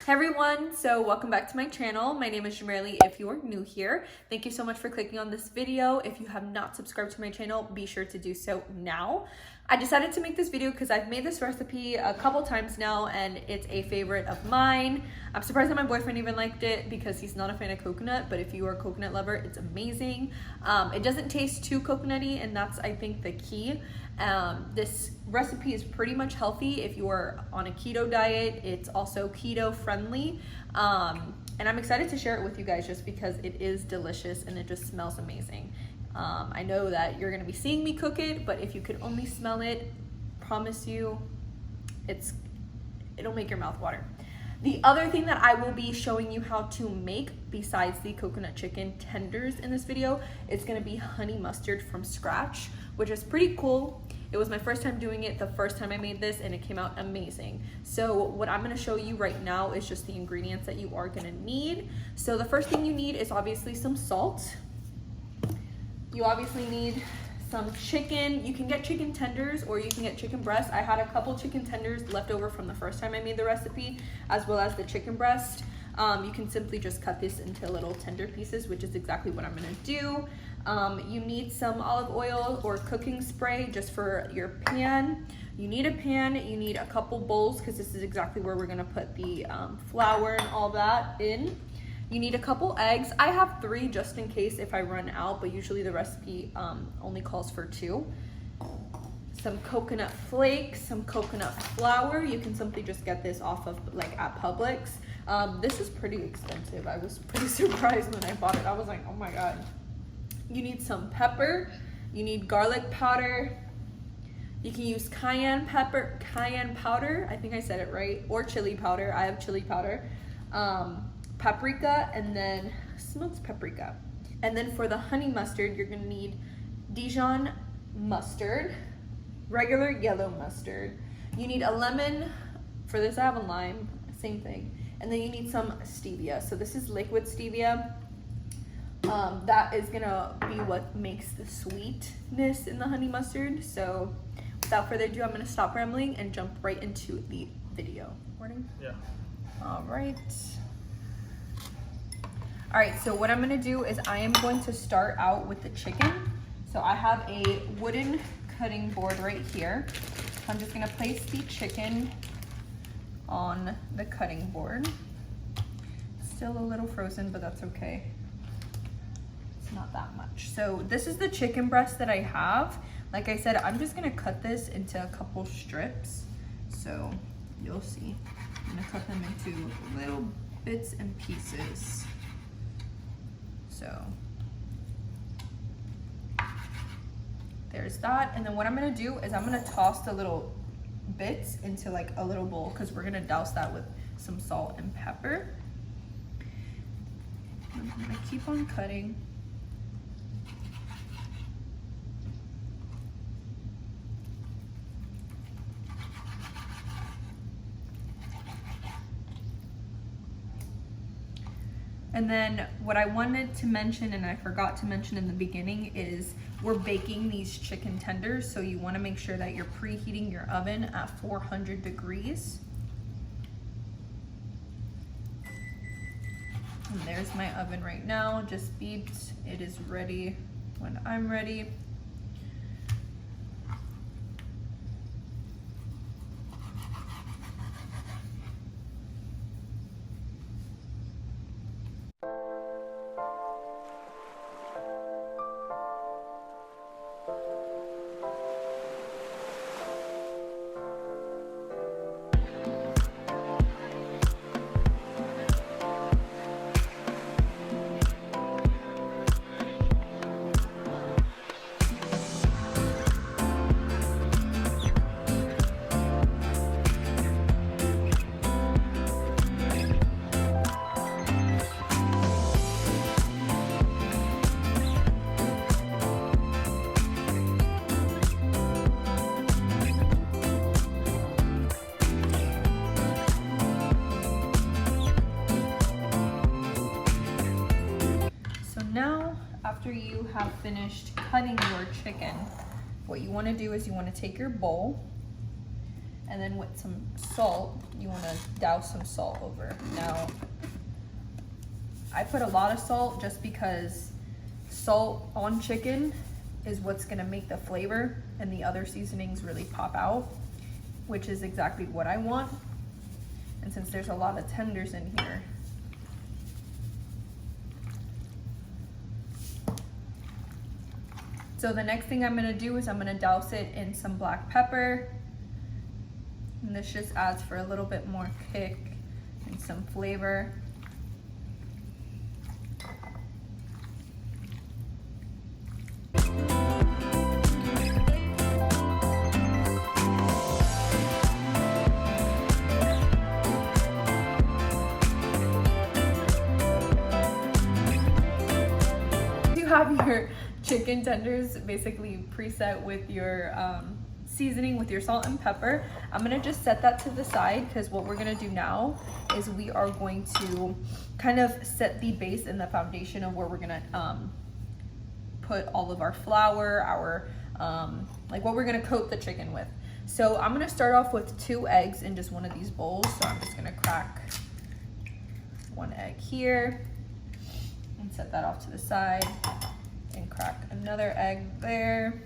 Hey everyone, so welcome back to my channel. My name is Jamerly if you are new here. Thank you so much for clicking on this video. If you have not subscribed to my channel, be sure to do so now. I decided to make this video because I've made this recipe a couple times now and it's a favorite of mine. I'm surprised that my boyfriend even liked it because he's not a fan of coconut, but if you are a coconut lover, it's amazing. It doesn't taste too coconutty, and that's, I think, the key. This recipe is pretty much healthy if you are on a keto diet. It's also keto friendly, and I'm excited to share it with you guys just because it is delicious and it just smells amazing. I know that you're gonna be seeing me cook it, but if you could only smell it, promise you, it'll make your mouth water. The other thing that I will be showing you how to make besides the coconut chicken tenders in this video, it's gonna be honey mustard from scratch, which is pretty cool. It was my first time doing it the first time I made this and it came out amazing. So what I'm gonna show you right now is just the ingredients that you are gonna need. So the first thing you need is obviously some salt. You obviously need some chicken. You can get chicken tenders or you can get chicken breast. I had a couple chicken tenders left over from the first time I made the recipe, as well as the chicken breast. You can simply just cut this into little tender pieces, which is exactly what I'm gonna do. You need some olive oil or cooking spray just for your pan. You need a pan, you need a couple bowls because this is exactly where we're gonna put the flour and all that in. You need a couple eggs. I have 3 just in case if I run out, but usually the recipe only calls for 2. Some coconut flakes, some coconut flour. You can simply just get this off of like at Publix. This is pretty expensive. I was pretty surprised when I bought it. I was like, oh my God. You need some pepper. You need garlic powder. You can use cayenne powder. I think I said it right. Or chili powder. I have chili powder. Paprika, and then smoked paprika. And then for the honey mustard, you're gonna need Dijon mustard, regular yellow mustard. You need a lemon. For this I have a lime, same thing. And then you need some stevia. So this is liquid stevia. That is gonna be what makes the sweetness in the honey mustard. So without further ado, I'm gonna stop rambling and jump right into the video. Recording? Yeah. All right. All right, so what I'm gonna do is I am going to start out with the chicken. So I have a wooden cutting board right here. I'm just gonna place the chicken on the cutting board. Still a little frozen, but that's okay. It's not that much. So this is the chicken breast that I have. Like I said, I'm just gonna cut this into a couple strips. So you'll see. I'm gonna cut them into little bits and pieces. So there's that. And then what I'm gonna do is I'm gonna toss the little bits into like a little bowl because we're gonna douse that with some salt and pepper. I'm gonna keep on cutting. And then what I wanted to mention, and I forgot to mention in the beginning, is we're baking these chicken tenders. So you wanna make sure that you're preheating your oven at 400 degrees. And there's my oven right now, just beeped. It is ready when I'm ready. After you have finished cutting your chicken, what you want to do is you want to take your bowl And then with some salt, you want to douse some salt over. Now, I put a lot of salt just because salt on chicken is what's gonna make the flavor and the other seasonings really pop out, which is exactly what I want. And since there's a lot of tenders in here, so the next thing I'm gonna do is I'm gonna douse it in some black pepper. And this just adds for a little bit more kick and some flavor. You have your chicken tenders basically preset with your seasoning with your salt and pepper. I'm gonna just set that to the side because what we're gonna do now is we are going to kind of set the base and the foundation of where we're gonna put all of our flour, our like what we're gonna coat the chicken with. So I'm gonna start off with 2 eggs in just one of these bowls. So I'm just gonna crack 1 egg here and set that off to the side, and crack another egg there.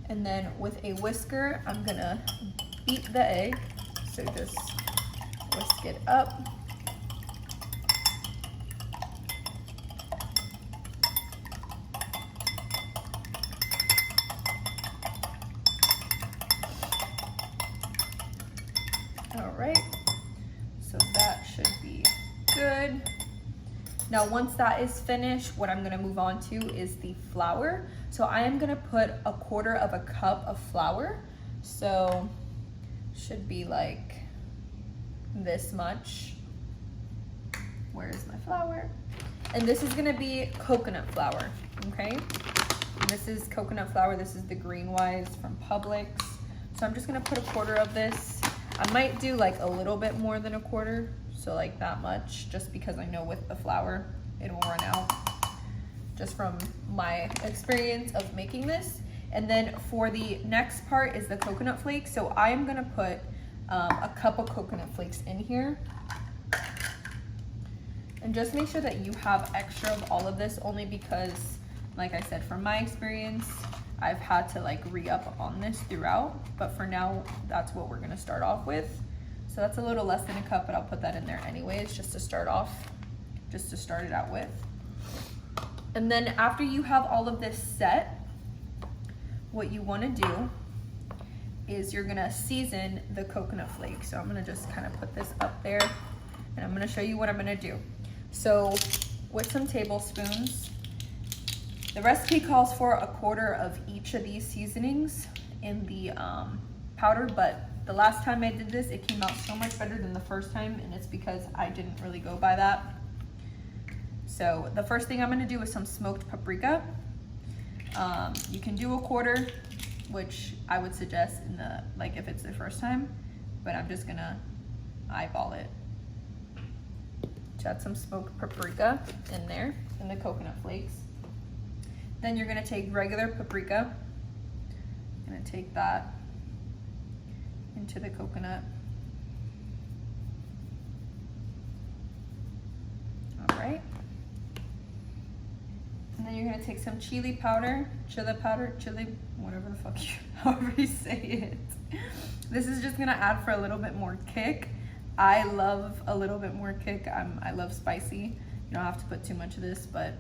And then with a whisker, I'm gonna beat the egg. So just whisk it up. All right, so that should be good. Now, once that is finished, what I'm gonna move on to is the flour. So I am gonna put 1/4 cup of flour. So should be like this much. Where's my flour? And this is gonna be coconut flour, okay? And this is coconut flour. This is the green wise from Publix. So I'm just gonna put 1/4 of this. I might do like a little bit more than 1/4. So like that much, just because I know with the flour, it will run out, just from my experience of making this. And then for the next part is the coconut flakes. So I'm gonna put 1 cup of coconut flakes in here. And just make sure that you have extra of all of this, only because, like I said, from my experience, I've had to like re-up on this throughout. But for now, that's what we're gonna start off with. So that's a little less than 1 cup, but I'll put that in there anyways, just to start off, just to start it out with. And then after you have all of this set, what you wanna do is you're gonna season the coconut flakes. So I'm gonna just kind of put this up there, and I'm gonna show you what I'm gonna do. So with some tablespoons, the recipe calls for 1/4 of each of these seasonings in the powder, but the last time I did this, it came out so much better than the first time, and it's because I didn't really go by that. So the first thing I'm gonna do is some smoked paprika. You can do 1/4, which I would suggest in the, like if it's the first time, but I'm just gonna eyeball it. Add some smoked paprika in there, and the coconut flakes. Then you're gonna take regular paprika. I'm gonna take that into the coconut. All right. And then you're gonna take some chili powder, whatever the fuck however you say it. This is just gonna add for a little bit more kick. I love a little bit more kick. I love spicy. You don't have to put too much of this, but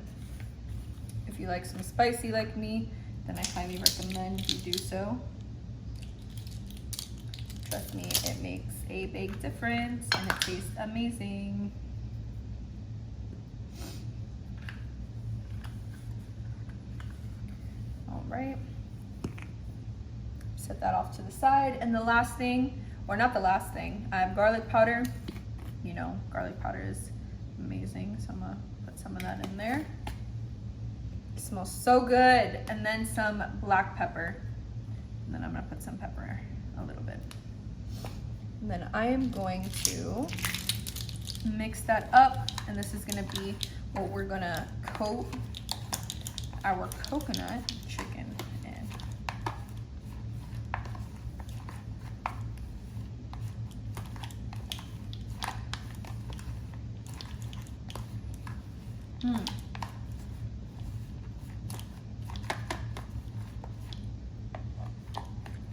if you like some spicy like me, then I highly recommend you do so. Trust me, it makes a big difference and it tastes amazing. All right, set that off to the side. And the last thing, or not the last thing, I have garlic powder. You know, garlic powder is amazing, so I'm gonna put some of that in there. It smells so good. And then some black pepper. And then I'm gonna put some pepper, a little bit. And then I am going to mix that up, and this is gonna be what we're gonna coat our coconut chicken in.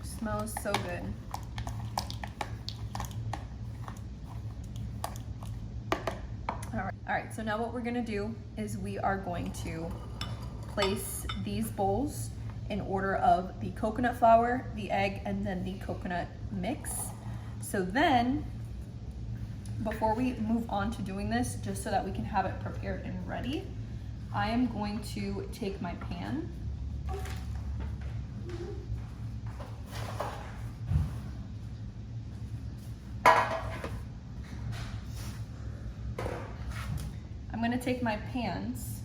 Smells so good. All right, so now what we're gonna do is we are going to place these bowls in order of the coconut flour, the egg, and then the coconut mix. So then, before we move on to doing this, just so that we can have it prepared and ready, I am going to take my pan. I'm gonna take my pans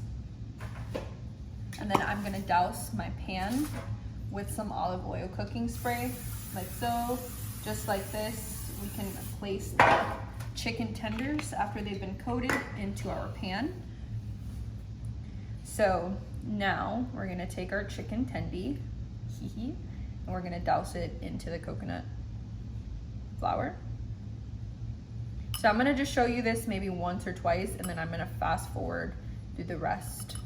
and then I'm gonna douse my pan with some olive oil cooking spray, like so. Just like this, we can place the chicken tenders after they've been coated into our pan. So now we're gonna take our chicken tendy, and we're gonna douse it into the coconut flour. So I'm gonna just show you this maybe once or twice, and then I'm gonna fast forward through the rest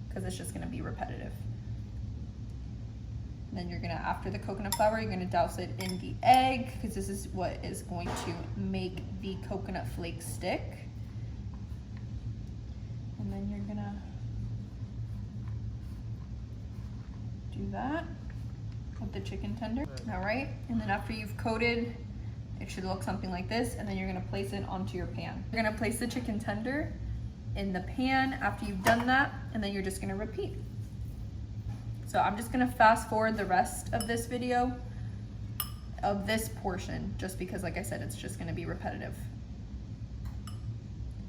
because it's just gonna be repetitive. And then you're gonna, after the coconut flour, you're gonna douse it in the egg because this is what is going to make the coconut flakes stick. And then you're gonna do that with the chicken tender. All right, and then after you've coated, it should look something like this, and then you're gonna place it onto your pan. You're gonna place the chicken tender in the pan after you've done that, and then you're just gonna repeat. So I'm just gonna fast forward the rest of this video, of this portion, just because, like I said, it's just gonna be repetitive.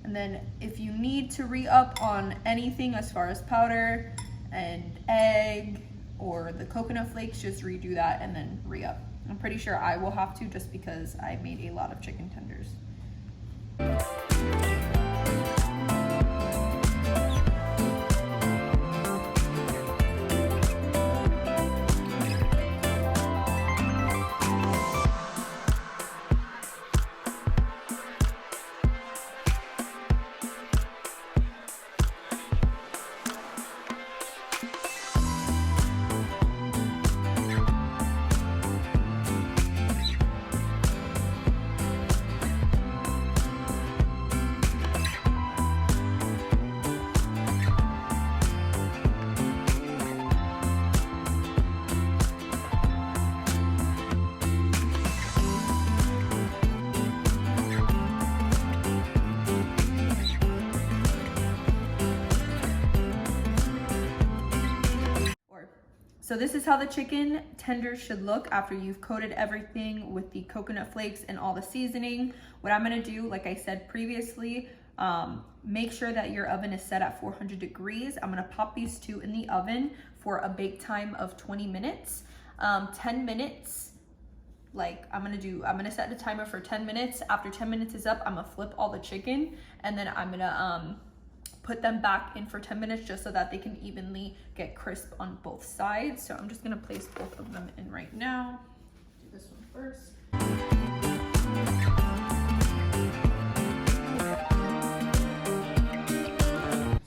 And then if you need to re-up on anything as far as powder and egg or the coconut flakes, just redo that and then re-up. I'm pretty sure I will have to, just because I made a lot of chicken tenders. So this is how the chicken tenders should look after you've coated everything with the coconut flakes and all the seasoning. What I'm gonna do, like I said previously, make sure that your oven is set at 400 degrees. I'm gonna pop these two in the oven for a bake time of 20 minutes. 10 minutes, I'm gonna set the timer for 10 minutes. After 10 minutes is up, I'm gonna flip all the chicken, and then I'm gonna put them back in for 10 minutes just so that they can evenly get crisp on both sides. So I'm just gonna place both of them in right now. Do this one first.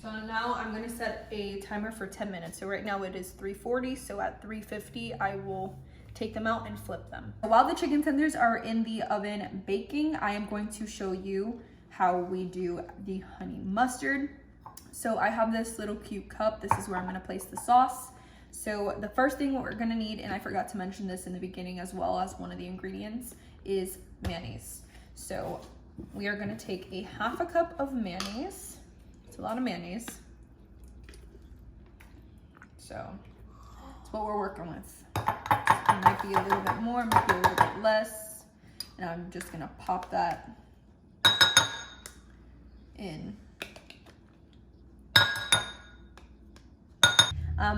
So now I'm gonna set a timer for 10 minutes. So right now it is 3:40, so at 3:50 I will take them out and flip them. While the chicken tenders are in the oven baking, I am going to show you how we do the honey mustard. So I have this little cute cup. This is where I'm gonna place the sauce. So the first thing what we're gonna need, and I forgot to mention this in the beginning as well as one of the ingredients, is mayonnaise. So we are gonna take a half a cup of mayonnaise. It's a lot of mayonnaise. So that's what we're working with. It might be a little bit more, might be a little bit less. And I'm just gonna pop that in.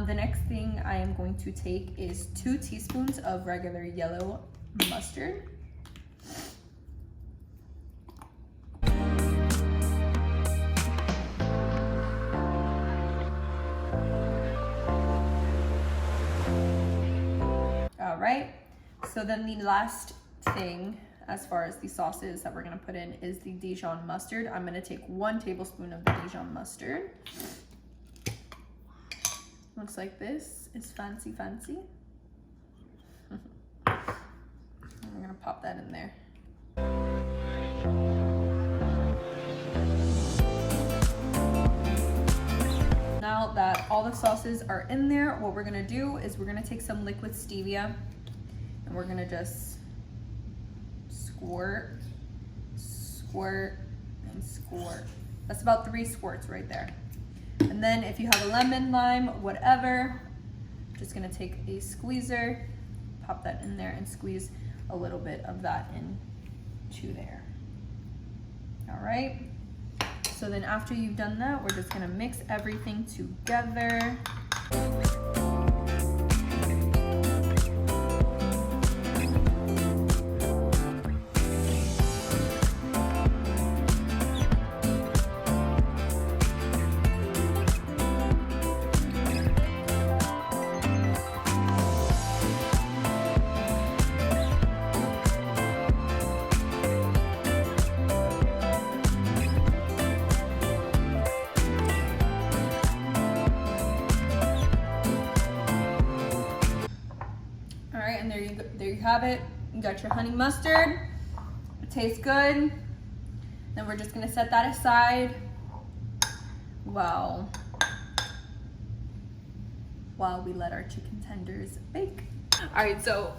The next thing I am going to take is 2 teaspoons of regular yellow mustard. All right, so then the last thing as far as the sauces that we're gonna put in is the Dijon mustard. I'm gonna take 1 tablespoon of the Dijon mustard. Looks like this. It's fancy, fancy. And we're gonna pop that in there. Now that all the sauces are in there, what we're gonna do is we're gonna take some liquid stevia and we're gonna just squirt, squirt, and squirt. That's about 3 squirts right there. And then if you have a lemon, lime, whatever, just gonna take a squeezer, pop that in there and squeeze a little bit of that into there. All right. So then after you've done that, we're just gonna mix everything together. And there you have it. You got your honey mustard. It tastes good. Then we're just gonna set that aside while we let our chicken tenders bake. All right, so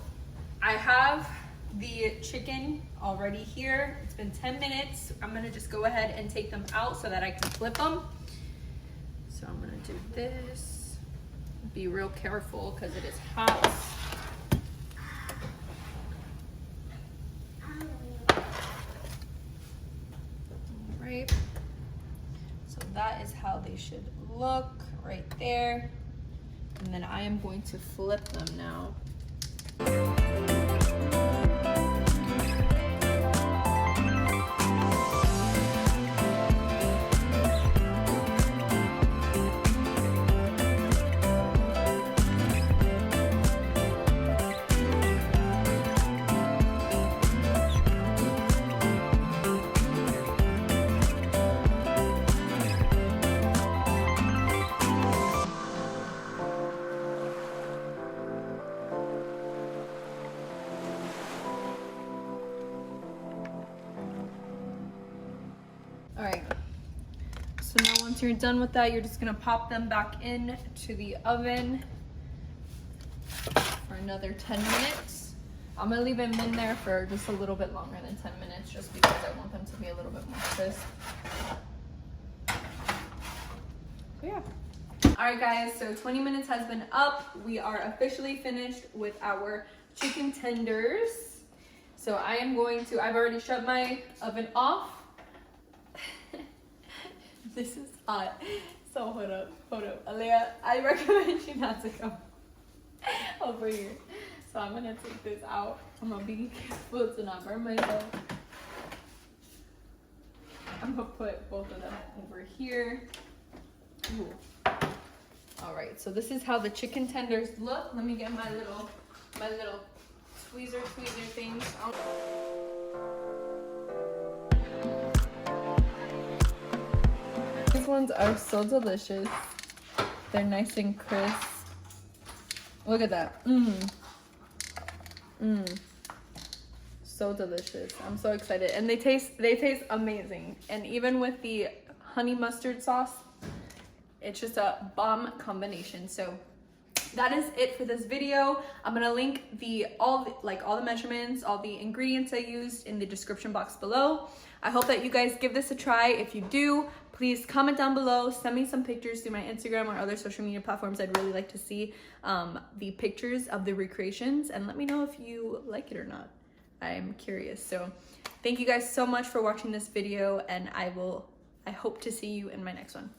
I have the chicken already here. It's been 10 minutes. I'm gonna just go ahead and take them out so that I can flip them. So I'm gonna do this. Be real careful because it is hot. Right. So that is how they should look right there. And then I am going to flip them now. All right, so now once you're done with that, you're just gonna pop them back into the oven for another 10 minutes. I'm gonna leave them in there for just a little bit longer than 10 minutes just because I want them to be a little bit more crisp. So yeah. All right guys, so 20 minutes has been up. We are officially finished with our chicken tenders. So I've already shut my oven off. This is hot. So hold up. Alea, I recommend you not to come over here. So I'm gonna take this out. I'm gonna be careful to not burn myself. I'm gonna put both of them over here. Ooh. All right, so this is how the chicken tenders look. Let me get my little tweezer things. These ones are so delicious. They're nice and crisp. Look at that. So delicious. I'm so excited. And they taste amazing. And even with the honey mustard sauce, it's just a bomb combination. So that is it for this video. I'm gonna link all the measurements, all the ingredients I used in the description box below. I hope that you guys give this a try. If you do, please comment down below, send me some pictures through my Instagram or other social media platforms. I'd really like to see the pictures of the recreations and let me know if you like it or not. I'm curious. So thank you guys so much for watching this video, and I hope to see you in my next one.